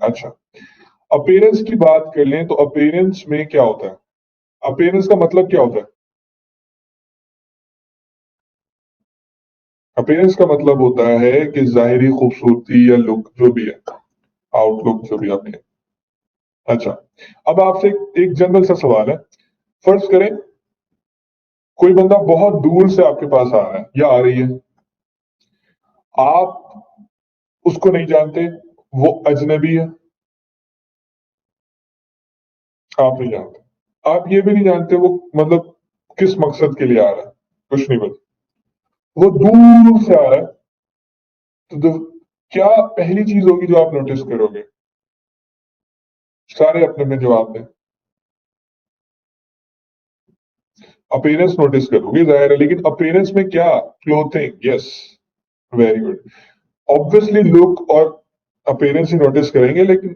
अच्छा, अपीयरेंस की बात कर लें तो अपीयरेंस में क्या होता है? अपीयरेंस का मतलब क्या होता है? अपीयरेंस का मतलब होता है कि जाहिरी खूबसूरती या लुक जो भी है, आउटलुक जो भी आपके। अच्छा, अब आपसे एक जनरल सा सवाल है। फर्ज करें कोई बंदा बहुत दूर से आपके पास आ रहा है या आ रही है, आप उसको नहीं जानते, वो अजनबी है, आप नहीं जानते, आप ये भी नहीं जानते वो मतलब किस मकसद के लिए आ रहा है, कुछ नहीं पता, वो दूर से आ रहा है, तो क्या पहली चीज होगी जो आप नोटिस करोगे? सारे अपने में जवाब दें। अपीयरेंस नोटिस करोगे जाहिर है, लेकिन अपीयरेंस में क्या? Clothing, yes, very good. Obviously look और अपीयरेंस ही नोटिस करेंगे, लेकिन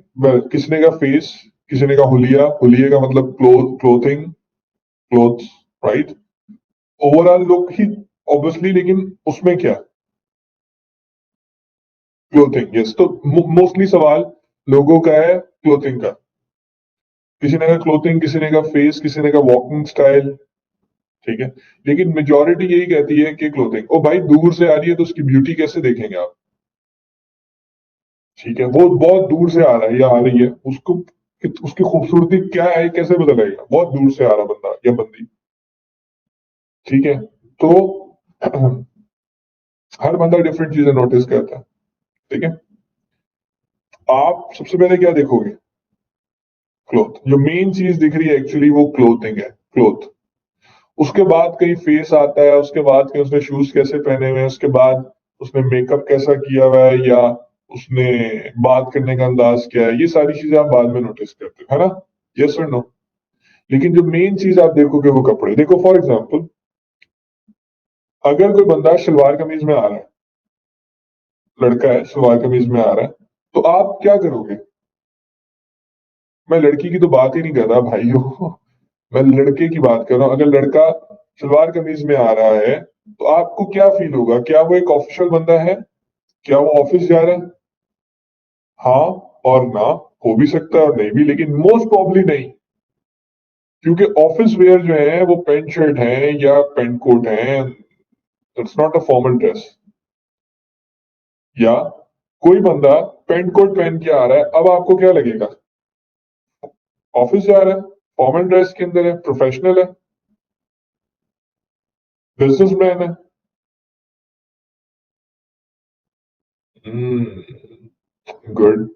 किसी ने का फेस, किसी ने का हुलिया, हुलिये का मतलब clothing, clothes, right? Overall look ही ऑब्वियसली, लेकिन उसमें क्या? Clothing, yes. तो मोस्टली सवाल लोगों का है क्लोथिंग का। किसी ने का क्लोथिंग, किसी ने का फेस, किसी ने का वॉकिंग स्टाइल, ठीक है। लेकिन मेजोरिटी यही कहती है कि क्लोथिंग। ओ भाई, दूर से आ रही है तो उसकी ब्यूटी कैसे देखेंगे आप? ठीक है, वो बहुत दूर से आ रहा है या आ रही है, उसको उसकी खूबसूरती क्या है कैसे पता लगेगा? बहुत दूर से आ रहा बंदा या बंदी, ठीक है। तो हर बंदा डिफरेंट चीजें नोटिस करता है, ठीक है। आप सबसे पहले क्या देखोगे? क्लोथ, जो मेन चीज दिख रही है एक्चुअली वो क्लोथिंग है, क्लोथ। उसके बाद कहीं फेस आता है, उसके बाद कहीं उसने शूज कैसे पहने हुए हैं, उसके बाद उसने मेकअप कैसा किया हुआ है, या उसने बात करने का अंदाज क्या है, ये सारी चीजें आप बाद में नोटिस करते हो, है ना? यस और नो? लेकिन जो मेन चीज आप देखोगे वो कपड़े। देखो फॉर एग्जाम्पल, अगर कोई बंदा शलवार कमीज में आ रहा है, लड़का है सलवार कमीज में आ रहा है, तो आप क्या करोगे? मैं लड़की की तो बात ही नहीं कर रहा भाइयों, मैं लड़के की बात कर रहा हूं। अगर लड़का सलवार कमीज में आ रहा है तो आपको क्या फील होगा? क्या वो एक ऑफिशियल बंदा है? क्या वो ऑफिस जा रहा है? हाँ और ना, हो भी सकता है और नहीं भी, लेकिन मोस्ट प्रॉब्ली नहीं, क्योंकि ऑफिस वेयर जो है वो पैंट शर्ट है या पैंट कोट है, it's not a formal dress. या कोई बंदा पैंट कोट पहन के आ रहा है, अब आपको क्या लगेगा? ऑफिस जा रहा है, फॉर्मल ड्रेस के अंदर है, प्रोफेशनल है, बिजनेसमैन है। गुड,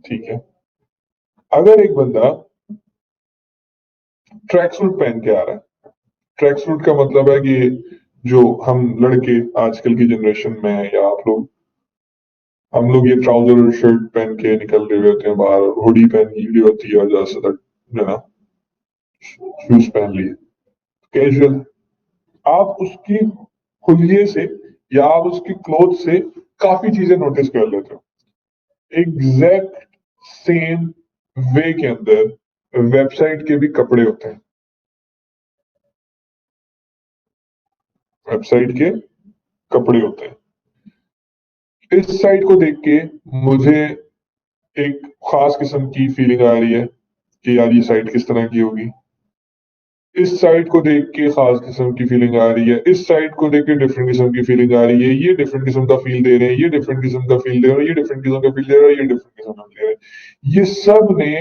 ठीक है। अगर एक बंदा ट्रैक सूट पहन के आ रहा है, ट्रैक सूट का मतलब है कि जो हम लड़के आजकल की जनरेशन में है, या आप लोग, हम लोग ये ट्राउजर और शर्ट पहन के निकल रहे होते हैं बाहर, और हुडी पहन ली होती है, और ज्यादातर जो है ना शूज पहन लिए, कैजुअल। आप उसकी हुलिये से या आप उसकी क्लोथ से काफी चीजें नोटिस कर लेते हो। एग्जैक्ट सेम वे के अंदर वेबसाइट के भी कपड़े होते हैं, वेबसाइट के कपड़े होते हैं। इस साइट को देख के मुझे एक खास किस्म की फीलिंग आ रही है कि यार ये साइट किस तरह की होगी। इस साइट को देख के खास किस्म की फीलिंग आ रही है, इस साइट को देख के डिफरेंट किस्म की फीलिंग आ रही है, ये डिफरेंट किस्म का फील दे रहे हैं, ये डिफरेंट किस्म का फील दे रहे हैं, ये डिफरेंट किस्म का फील दे रहे हैं, ये डिफरेंट किस्म का फील दे रहे हैं। ये सब ने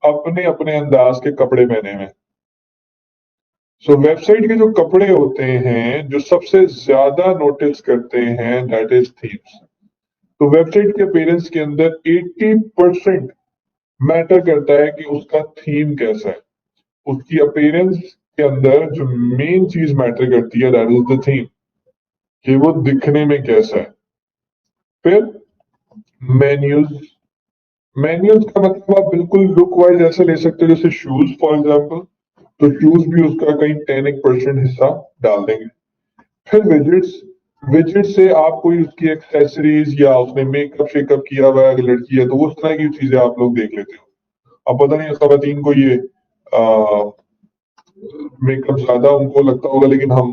अपने अपने अंदाज के कपड़े पहने हुए हैं। सो वेबसाइट के जो कपड़े होते हैं जो सबसे ज्यादा नोटिस करते हैं, दैट इज थीम्स। तो वेबसाइट के अपीयरेंस के अंदर 80% मैटर करता है कि उसका थीम कैसा है। उसकी अपीयरेंस के अंदर जो मेन चीज मैटर करती है दैट इज द थीम, कि वो दिखने में कैसा है। फिर मेन्यूज, मेन्यूज का मतलब आप बिल्कुल लुक वाइज ऐसे ले सकते हो जैसे शूज फॉर एग्जाम्पल, तो शूज भी उसका कहीं 10% हिस्सा डाल देंगे। फिर विजिट्स, विजिट से आप कोई उसकी एक्सेसरीज या उसने मेकअप शेकअप किया हुआ है, अगर लड़की है तो उस तरह की चीजें आप लोग देख लेते हो। अब पता नहीं खवातीन को ये मेकअप ज्यादा उनको लगता होगा, लेकिन हम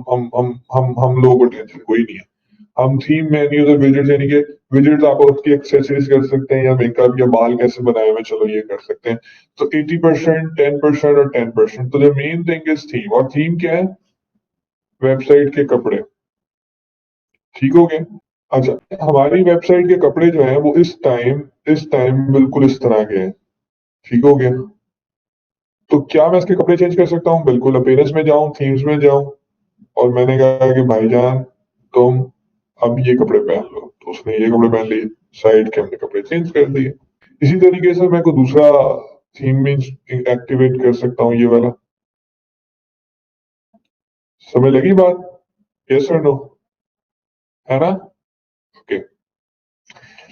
लोगों को टेंशन कोई नहीं है। हम थीम में नहीं उधर विजिट्स, यानी कि विजिट्स आप उसकी एक्सेसरीज कर सकते हैं या मेकअप या बाल कैसे बनाए हुए, चलो ये कर सकते हैं। तो 80%, 10% और 10%। तो the main thing is theme, और थीम क्या है? वेबसाइट के कपड़े। ठीक हो गया? अच्छा, हमारी वेबसाइट के कपड़े जो हैं वो इस टाइम बिल्कुल इस तरह के हैं। ठीक हो गया? तो क्या मैं इसके कपड़े चेंज कर सकता हूँ? बिल्कुल, अपीयरेंस में जाऊं, थीम्स में जाऊं, और मैंने कहा कि भाईजान तुम अब ये कपड़े पहन लो, तो उसने ये कपड़े पहन लिए, साइड के हमने कपड़े चेंज कर दिए। इसी तरीके से मैं कोई दूसरा थीम भी एक्टिवेट कर सकता हूँ, ये वाला। समझ लगी बात? यस और नो? है ना? ओके।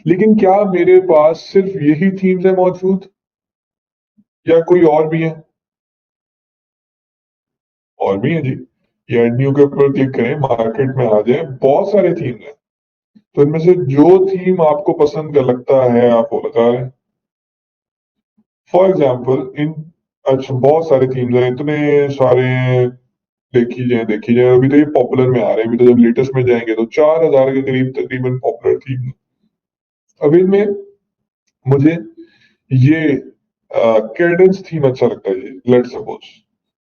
लेकिन क्या मेरे पास सिर्फ यही थीम्स है मौजूद, या कोई और भी है? और भी है जी। ये एड न्यू के ऊपर क्लिक करें, मार्केट में आ जाए, बहुत सारे थीम्स हैं। तो इनमें से जो थीम आपको पसंद का लगता है आप वो लगा लें। फॉर एग्जाम्पल इन, अच्छा बहुत सारे थीम्स हैं, इतने सारे। देखी जाए, अभी तो ये पॉपुलर में आ रहे हैं, अभी तो जब लेटेस्ट में जाएंगे तो 4,000 के करीब तकरीबन पॉपुलर थीम। अभी इनमें मुझे ये कैडेंस थीम अच्छा लगता है जी, लेट्स सपोज।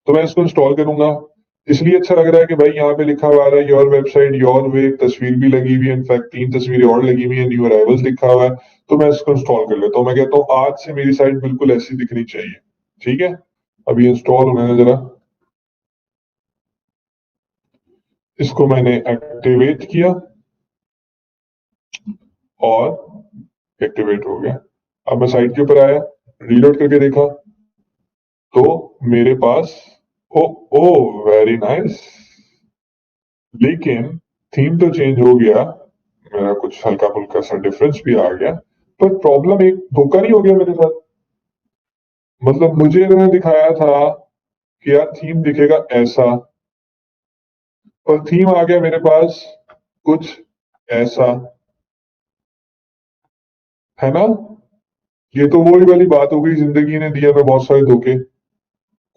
तो मैं इसको इंस्टॉल करूंगा। इसलिए अच्छा लग रहा है कि भाई यहाँ पे लिखा हुआ है योर वेबसाइट योर वे, एक तस्वीर भी लगी हुई है, इनफैक्ट 3 तस्वीरें और लगी हुई है, न्यू अराइवल्स लिखा हुआ है। तो मैं इसको इंस्टॉल कर लेता हूँ। मैं कहता हूँ आज से मेरी साइट बिल्कुल ऐसी दिखनी चाहिए। ठीक है, अभी इंस्टॉल होने दे जरा। इसको मैंने एक्टिवेट किया और एक्टिवेट हो गया। अब मैं साइट के ऊपर आया, रीलोड करके देखा, तो मेरे पास, ओ ओ वेरी नाइस, लेकिन थीम तो चेंज हो गया, मेरा कुछ हल्का फुल्का सा डिफरेंस भी आ गया। पर प्रॉब्लम, एक धोखा नहीं हो गया मेरे साथ? मतलब मुझे इन्होंने दिखाया था कि यार थीम दिखेगा ऐसा, और थीम आ गया मेरे पास कुछ ऐसा। है ना? ये तो वही वाली बात हो गई, जिंदगी ने दिया मैं बहुत सारे धोखे।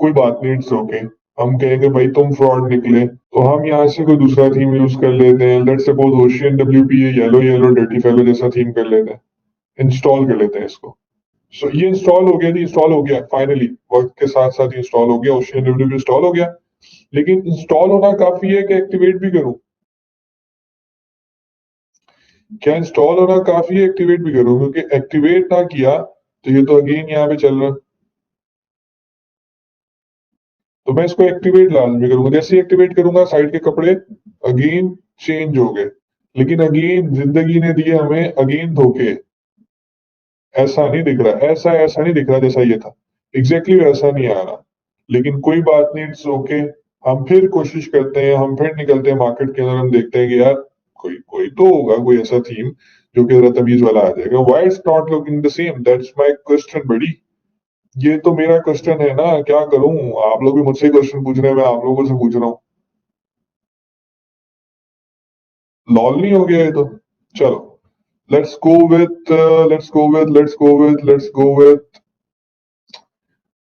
कोई बात नहीं, इट्स ओके। हम कहेंगे भाई तुम फ्रॉड निकले, तो हम यहाँ से कोई दूसरा थीम यूज कर लेते हैं। Let's suppose ocean WP, yellow yellow dirty fellow जैसा थीम कर लेते हैं, इंस्टॉल कर लेते हैं इसको। सो ये इंस्टॉल हो गया जी, इंस्टॉल हो गया फाइनली, वक्त के साथ साथ इंस्टॉल हो गया, ओशियन WP इंस्टॉल हो गया। लेकिन इंस्टॉल होना काफी है कि एक्टिवेट भी करूं? क्या इंस्टॉल होना काफी है एक्टिवेट भी करूं? क्योंकि एक्टिवेट ना किया तो ये तो अगेन यहाँ पे चल रहा। तो मैं इसको एक्टिवेट लाजमी करूंगा। जैसे ही एक्टिवेट करूंगा साइड के कपड़े अगेन चेंज हो गए। लेकिन अगेन जिंदगी ने दिए हमें अगेन धोखे। ऐसा नहीं दिख रहा, ऐसा नहीं दिख रहा जैसा ये था, एग्जैक्टली वैसा नहीं आ रहा। लेकिन कोई बात नहीं, इट्स ओके। हम फिर कोशिश करते हैं, हम फिर निकलते हैं मार्केट के अंदर, हम देखते हैं कि यार कोई कोई तो होगा, कोई ऐसा थीम जो कि जरा तमीज वाला आ जाएगा। Why it's not looking the same? That's my question बड़ी। ये तो मेरा क्वेश्चन है ना, क्या करूं? आप लोग भी मुझसे क्वेश्चन पूछ रहे हैं, मैं आप लोगों से पूछ रहा हूँ। लॉल नहीं हो गया ये तो? चलो, let's go with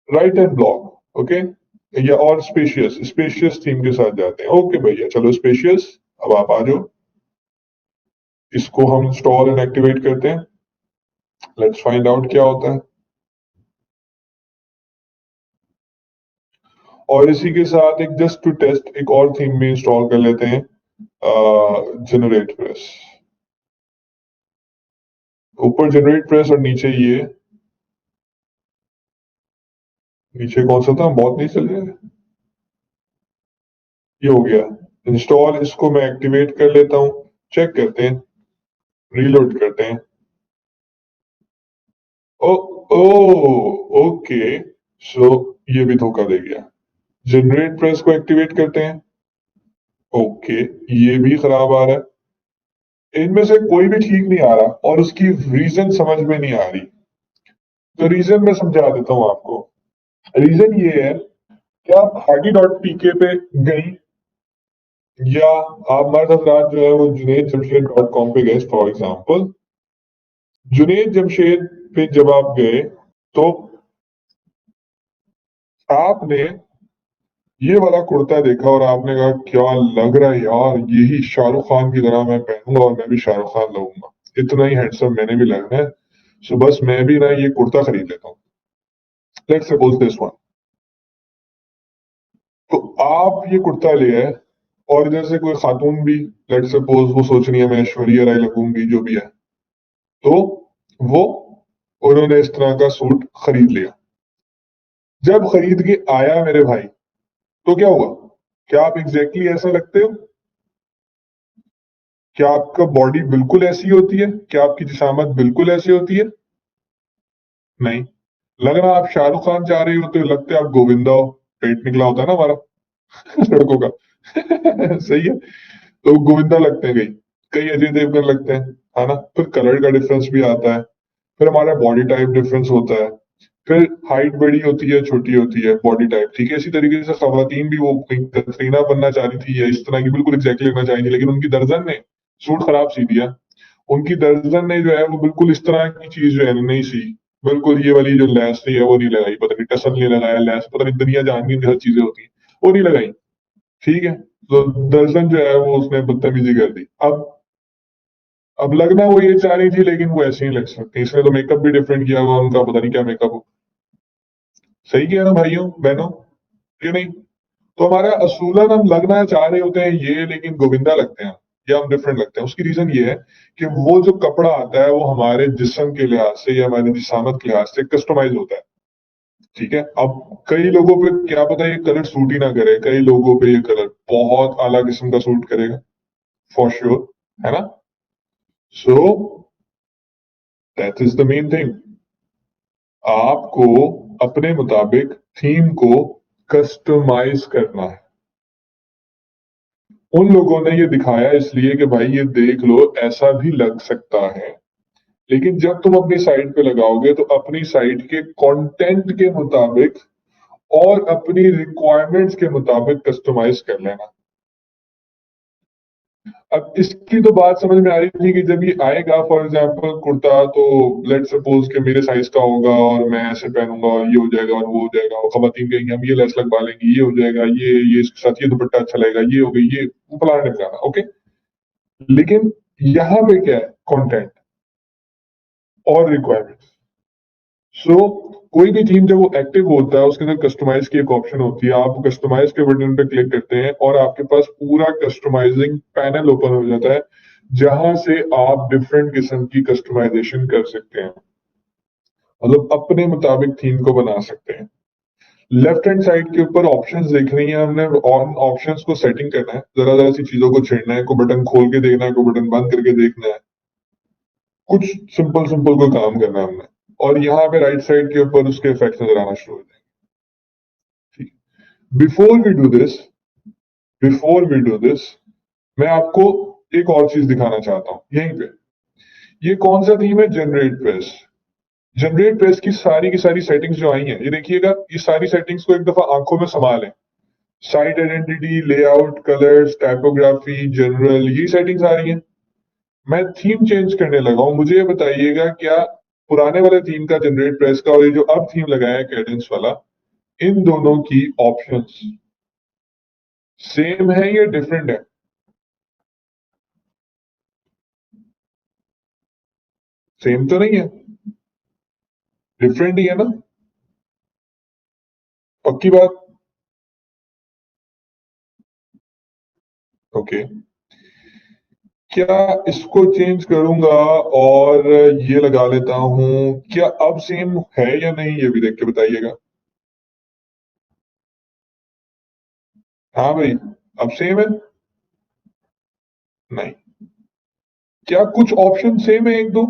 right and block. Okay, या और स्पेशियस स्पेशियस थीम के साथ जाते हैं। ओके भैया, चलो स्पेशियस। अब आप आ जाओ, इसको हम इंस्टॉल एंड एक्टिवेट करते हैं। लेट्स फाइंड आउट क्या होता है। और इसी के साथ एक जस्ट टू टेस्ट एक और थीम भी इंस्टॉल कर लेते हैं, जनरेट प्रेस। ऊपर जनरेट प्रेस और नीचे ये, नीचे कौन सा था, बहुत नहीं चल रहा है। ये हो गया इंस्टॉल, इसको मैं एक्टिवेट कर लेता हूं। चेक करते हैं, रीलोड करते हैं। ओ ओ ओके, सो ये भी धोखा दे गया। जनरेट प्रेस को एक्टिवेट करते हैं। ओके, ये भी खराब आ रहा है। इनमें से कोई भी ठीक नहीं आ रहा, और उसकी रीजन समझ में नहीं आ रही। तो रीजन मैं समझा देता हूं आपको। रीजन ये है कि आप hardy.pk पे गई, या आप हमारे साथ रात जो है वो JunaidJamshed.com पे गए फॉर एग्जाम्पल। जुनेद जमशेद पे जब आप गए, तो आपने ये वाला कुर्ता देखा और आपने कहा क्या लग रहा है यार, यही शाहरुख खान की तरह मैं पहनूंगा और मैं भी शाहरुख खान लगूंगा, इतना ही हैंडसम मैंने भी लगना है। सो बस मैं भी ना ये कुर्ता खरीद लेता हूँ। Let's suppose this one. तो आप ये कुर्ता ले आए और जैसे कोई खातून भी, लेट्स सपोज वो सोच रही है मैं ऐश्वर्या राय लगूंगी, जो भी है, तो वो उन्होंने इस तरह का सूट खरीद लिया। जब खरीद के आया मेरे भाई, तो क्या हुआ? क्या आप एग्जैक्टली ऐसा लगते हो? क्या आपका बॉडी बिल्कुल ऐसी होती है? क्या आपकी जिसामत बिल्कुल ऐसी होती है? नहीं। लग रहा आप शाहरुख खान चाह रही हो तो लगते आप गोविंदा हो। पेट निकला होता है ना हमारा लड़कों का सही है। तो गोविंदा लगते हैं कई, कई अजय देवगन लगते हैं, है ना। फिर कलर का डिफरेंस भी आता है, फिर हमारा बॉडी टाइप डिफरेंस होता है, फिर हाइट बड़ी होती है छोटी होती है बॉडी टाइप, ठीक है। इसी तरीके से खवातीन भी, वो कहीं कतरीना बनना चाह रही थी या इस तरह की बिल्कुल एग्जैक्टली लगना चाह रही थी, लेकिन उनकी दर्जन ने सूट खराब सी दिया। उनकी दर्जन ने जो है वो बिल्कुल इस तरह की चीज जो है नहीं सी, बिल्कुल ये वाली जो लैस थी है वो नहीं लगाई, पता नहीं टसल नहीं लगाया, लैस पता नहीं दुनिया जान की हर चीजें होती है, वो नहीं लगाई, ठीक है। तो दर्जन जो है वो उसने बदतमीजी कर दी। अब लगना वो ये चाह रही थी, लेकिन वो ऐसे ही लग सकती, इसने तो मेकअप भी डिफरेंट किया हुआ उनका, पता नहीं क्या मेकअप हो। सही किया ना भाइयों बहनों, ये नहीं। तो हमारा असूलन हम लगना चाह रहे होते हैं ये, लेकिन गोविंदा लगते हैं या हम डिफरेंट लगते हैं। उसकी रीजन ये है कि वो जो कपड़ा आता है वो हमारे जिस्म के लिहाज से या हमारी जिसामत के लिहाज से कस्टमाइज होता है, ठीक है। अब कई लोगों पे क्या पता ये कलर सूट ही ना करे, कई लोगों पे ये कलर बहुत आला किस्म का सूट करेगा, फॉर श्योर, है ना। So that is the main thing. आपको अपने मुताबिक थीम को कस्टमाइज करना है। उन लोगों ने ये दिखाया इसलिए कि भाई ये देख लो ऐसा भी लग सकता है, लेकिन जब तुम अपनी साइट पे लगाओगे तो अपनी साइट के कंटेंट के मुताबिक और अपनी रिक्वायरमेंट्स के मुताबिक कस्टमाइज कर लेना। अब इसकी तो बात समझ में आ रही थी कि जब ये आएगा फॉर एग्जांपल कुर्ता, तो लेट सपोज कि मेरे साइज का होगा और मैं ऐसे पहनूंगा और ये हो जाएगा और वो हो जाएगा, और खवातीन कहेंगे हम ये लेस लगवा लेंगे, ये हो जाएगा, ये इसके साथ ये दुपट्टा अच्छा लगेगा, ये हो गई, ये फलाना ढिमकाना, ओके। लेकिन यहाँ पे क्या है? कंटेंट और रिक्वायरमेंट्स। सो कोई भी थीम जब वो एक्टिव होता है उसके अंदर कस्टमाइज की एक ऑप्शन होती है, आप कस्टमाइज के बटन पे क्लिक करते हैं और आपके पास पूरा कस्टमाइजिंग पैनल ओपन हो जाता है, जहां से आप डिफरेंट किस्म की कस्टमाइजेशन कर सकते हैं, मतलब अपने मुताबिक थीम को बना सकते हैं। लेफ्ट हैंड साइड के ऊपर ऑप्शंस देख रही हैं हमने, ऑन ऑप्शंस को सेटिंग करना है, जरा जरा सी चीजों को छेड़ना है, कोई बटन खोल के देखना है, कोई बटन बंद करके देखना है, कुछ सिंपल सिंपल कोई काम करना है हमने। और यहाँ पे राइट साइड के ऊपर उसके इफेक्ट नजर आना शुरू हो जाएंगे, ठीक। Before we do this, before we do this, मैं आपको एक और चीज दिखाना चाहता हूं यहीं पे। ये कौन सा थीम है? Generate press. जनरेट प्रेस की सारी सेटिंग्स जो आई हैं, ये देखिएगा, ये सारी सेटिंग्स को एक दफा आंखों में समा लें। Site identity, layout, colours, typography, general, ये सेटिंग्स आ रही हैं। मैं थीम चेंज करने लगा हूं, मुझे ये बताइएगा क्या पुराने वाले थीम का, जनरेट प्रेस का, और ये जो अब थीम लगाया है कैडेंस वाला, इन दोनों की ऑप्शंस सेम है या डिफरेंट है? सेम तो नहीं है, डिफरेंट ही है ना, पक्की बात। ओके, क्या इसको चेंज करूंगा और ये लगा लेता हूं, क्या अब सेम है या नहीं, ये भी देख के बताइएगा। हाँ भाई, अब सेम है? नहीं। क्या कुछ ऑप्शन सेम है, एक दो?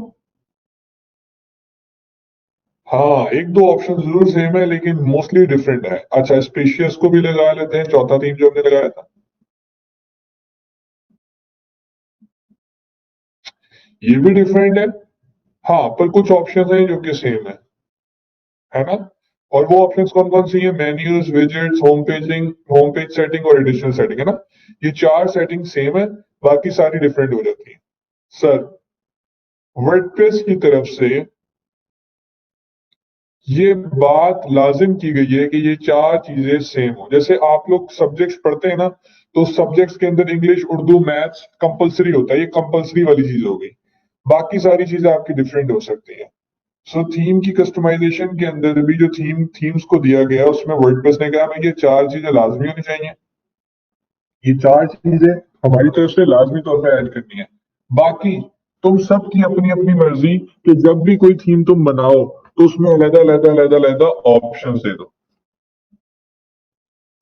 हाँ, एक दो ऑप्शन जरूर सेम है लेकिन मोस्टली डिफरेंट है। अच्छा, स्पेशियस को भी लगा लेते हैं, चौथा थीम जो हमने लगाया था, ये भी डिफरेंट है। हाँ, पर कुछ ऑप्शन है जो कि सेम है ना। और वो ऑप्शंस कौन कौन सी है? Menus, widgets, home paging, home page setting और एडिशनल सेटिंग, है ना। ये चार सेटिंग सेम है, बाकी सारी डिफरेंट हो जाती है। सर, वर्डप्रेस की तरफ से ये बात लाजिम की गई है कि ये चार चीजें सेम हो। जैसे आप लोग सब्जेक्ट्स पढ़ते हैं ना, तो सब्जेक्ट्स के अंदर इंग्लिश, उर्दू, मैथ्स कंपलसरी होता है, ये कंपलसरी वाली चीज हो गई। बाकी सारी चीजें आपकी डिफरेंट हो सकती हैं। सो थीम की कस्टमाइजेशन के अंदर भी जो थीम्स को दिया गया उसमें वर्डप्रेस ने कहा हमें ये चार चीजें लाजमी होनी चाहिए। ये चार चीजें हमारी तरफ से लाजमी तौर पर ऐड करनी है। बाकी तुम सबकी अपनी अपनी मर्जी कि जब भी कोई थीम तुम बनाओ तो उसमें अलग अलग अलग अलग ऑप्शन दे दो।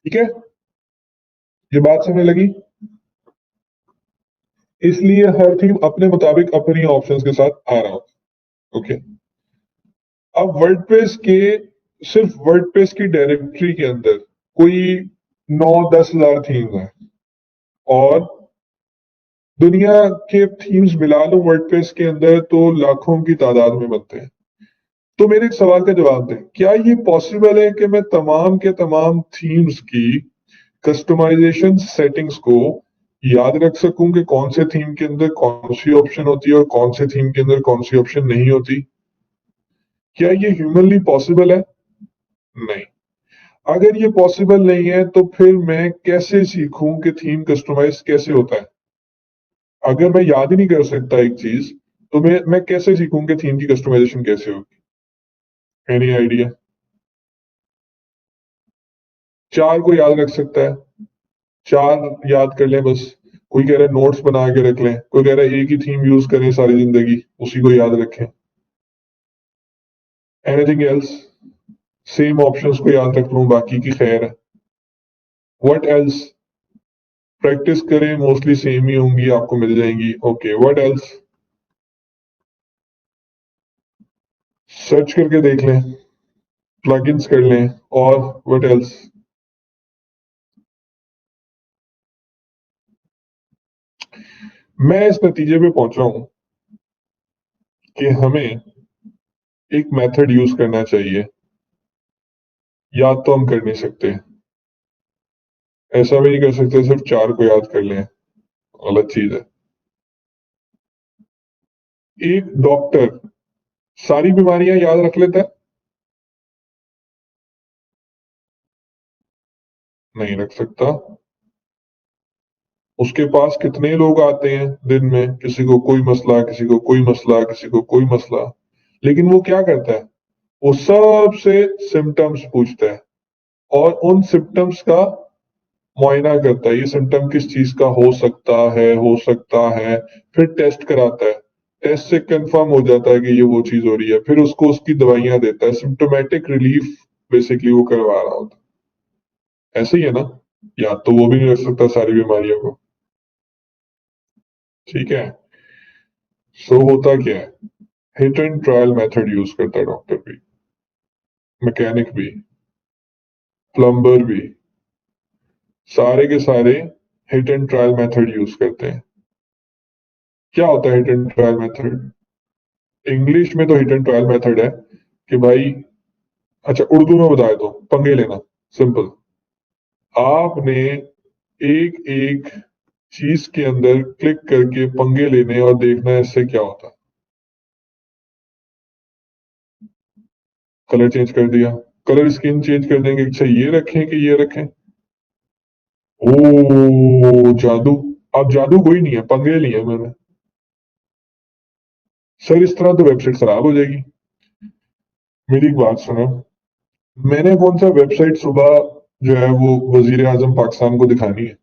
ठीक है, ये बात समझ लगी? इसलिए हर थीम अपने मुताबिक अपनी ऑप्शंस के साथ आ रहा हो। ओके, अब वर्डप्रेस के, सिर्फ वर्डप्रेस की डायरेक्टरी के अंदर कोई 9-10 हजार थीम्स हैं, और दुनिया के थीम्स मिला लो वर्डप्रेस के अंदर तो लाखों की तादाद में बनते हैं। तो मेरे एक सवाल का जवाब दें, क्या ये पॉसिबल है कि मैं तमाम के तमाम थीम्स की कस्टमाइजेशन सेटिंग्स को याद रख सकूं कि कौन से थीम के अंदर कौन सी ऑप्शन होती है और कौन से थीम के अंदर कौन सी ऑप्शन नहीं होती? क्या ये ह्यूमनली पॉसिबल है? नहीं। अगर ये पॉसिबल नहीं है तो फिर मैं कैसे सीखूं कि थीम कस्टमाइज कैसे होता है? अगर मैं याद ही नहीं कर सकता एक चीज, तो मैं कैसे सीखूं कि थीम की कस्टमाइजेशन कैसे होगी? Any idea? चार को याद रख सकता है, चार याद कर लें बस। कोई कह रहा है नोट्स बना के रख लें, कोई कह रहा है एक ही थीम यूज करें सारी जिंदगी, उसी को याद रखें। Anything else? सेम ऑप्शंस को याद रख लूं, बाकी की खैर है। What else? प्रैक्टिस करें, मोस्टली सेम ही होंगी, आपको मिल जाएंगी। Okay, what else? सर्च करके देख लें, प्लगइन्स कर लें, और व्हाट एल्स? मैं इस नतीजे पे पहुंचा हूं कि हमें एक मेथड यूज करना चाहिए। याद तो हम कर नहीं सकते, ऐसा भी नहीं कर सकते सिर्फ चार को याद कर लें, गलत चीज है। एक डॉक्टर सारी बीमारियां याद रख लेता है? नहीं रख सकता। उसके पास कितने लोग आते हैं दिन में, किसी को कोई मसला, किसी को कोई मसला, किसी को कोई मसला, लेकिन वो क्या करता है? वो सबसे सिम्टम्स पूछता है और उन सिम्टम्स का मुआयना करता है, ये सिम्टम किस चीज का हो सकता है, हो सकता है। फिर टेस्ट कराता है, टेस्ट से कंफर्म हो जाता है कि ये वो चीज हो रही है, फिर उसको उसकी दवाइयां देता है, सिम्टोमेटिक रिलीफ बेसिकली वो करवा रहा होता है। ऐसे ही है ना? या तो वो भी नहीं रख सकता सारी बीमारियों को। ठीक है, सो होता क्या है, hit and trial method use करता है डॉक्टर भी, मैकेनिक भी, प्लम्बर भी, सारे के सारे hit and trial method use करते हैं। क्या होता है hit and trial method? English में तो हिट एंड ट्रायल मेथड है कि भाई, अच्छा उर्दू में बता दो, पंगे लेना। सिंपल, आपने एक एक चीज के अंदर क्लिक करके पंगे लेने और देखना है इससे क्या होता है। कलर चेंज कर दिया, कलर स्किन चेंज कर देंगे, अच्छा ये रखें कि ये रखें। ओ जादू! अब जादू कोई नहीं है, पंगे लिए मैंने। सर इस तरह तो वेबसाइट खराब हो जाएगी। मेरी एक बात सुनो, मैंने कौन सा वेबसाइट सुबह जो है वो वजीर आजम पाकिस्तान को दिखानी है?